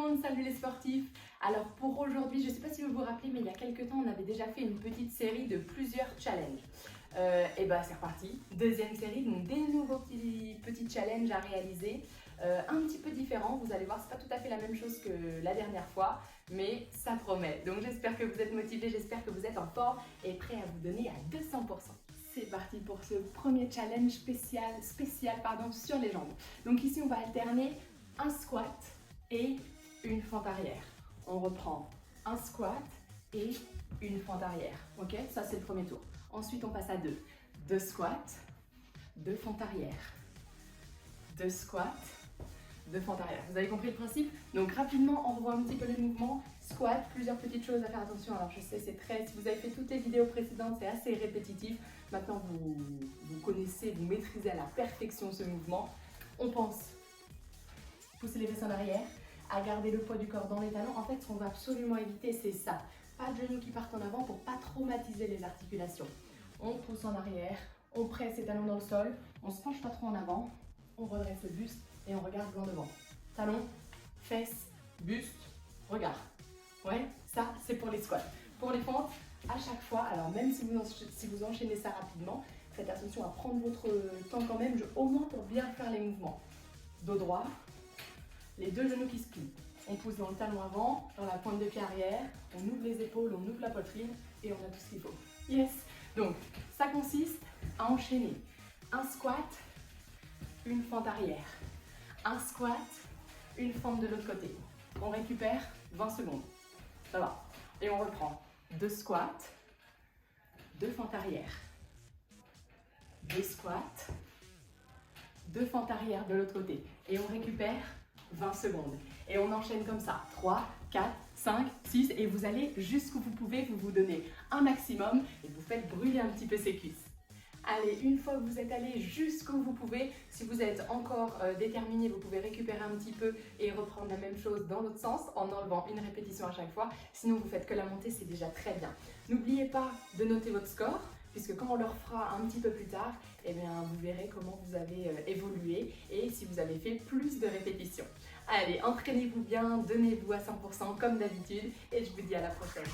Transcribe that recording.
monde, salut les sportifs. Alors pour aujourd'hui, je ne sais pas si vous vous rappelez, mais il y a quelques temps, on avait déjà fait une petite série de plusieurs challenges. Et bah c'est reparti, deuxième série, donc des nouveaux petits challenges à réaliser, un petit peu différents. Vous allez voir, c'est pas tout à fait la même chose que la dernière fois, mais ça promet. Donc j'espère que vous êtes motivés, j'espère que vous êtes en forme et prêts à vous donner à 200%. C'est parti pour ce premier challenge spécial sur les jambes. Donc ici, on va alterner un squat et une fente arrière. On reprend un squat et une fente arrière. Ok, ça c'est le premier tour. Ensuite, on passe à deux. Deux squats, deux fentes arrière. Deux squats, deux fentes arrière. Vous avez compris le principe? Donc rapidement, on revoit un petit peu les mouvements. Squat, plusieurs petites choses à faire attention. Alors je sais, c'est très... Si vous avez fait toutes les vidéos précédentes, c'est assez répétitif. Maintenant, vous connaissez, vous maîtrisez à la perfection ce mouvement. On pense pousser les fesses en arrière, à garder le poids du corps dans les talons. En fait, ce qu'on va absolument éviter, c'est ça. Pas de genoux qui partent en avant pour pas traumatiser les articulations. On pousse en arrière, on presse les talons dans le sol, on se penche pas trop en avant, on redresse le buste et on regarde loin devant. Talons, fesses, buste, regard. Ouais, ça c'est pour les squats. Pour les fentes, à chaque fois, alors même si vous enchaînez ça rapidement, faites attention à prendre votre temps quand même, au moins pour bien faire les mouvements. Dos droit, les deux genoux qui se plient. On pousse dans le talon avant, dans la pointe de pied arrière, on ouvre les épaules, on ouvre la poitrine et on a tout ce qu'il faut. Yes! Donc, ça consiste à enchaîner un squat, une fente arrière. Un squat, une fente de l'autre côté. On récupère 20 secondes. Ça va. Et on reprend. Deux squats, deux fentes arrière. Deux squats, deux fentes arrière de l'autre côté. Et on récupère 20 secondes. Et on enchaîne comme ça. 3, 4, 5, 6. Et vous allez jusqu'où vous pouvez. Vous vous donnez un maximum et vous faites brûler un petit peu ses cuisses. Allez, une fois que vous êtes allé jusqu'où vous pouvez, si vous êtes encore déterminé, vous pouvez récupérer un petit peu et reprendre la même chose dans l'autre sens en enlevant une répétition à chaque fois. Sinon, vous faites que la montée, c'est déjà très bien. N'oubliez pas de noter votre score, puisque quand on le refera un petit peu plus tard, eh bien, vous verrez comment vous avez évolué et si vous avez fait plus de répétitions. Allez, entraînez-vous bien, donnez-vous à 100% comme d'habitude et je vous dis à la prochaine.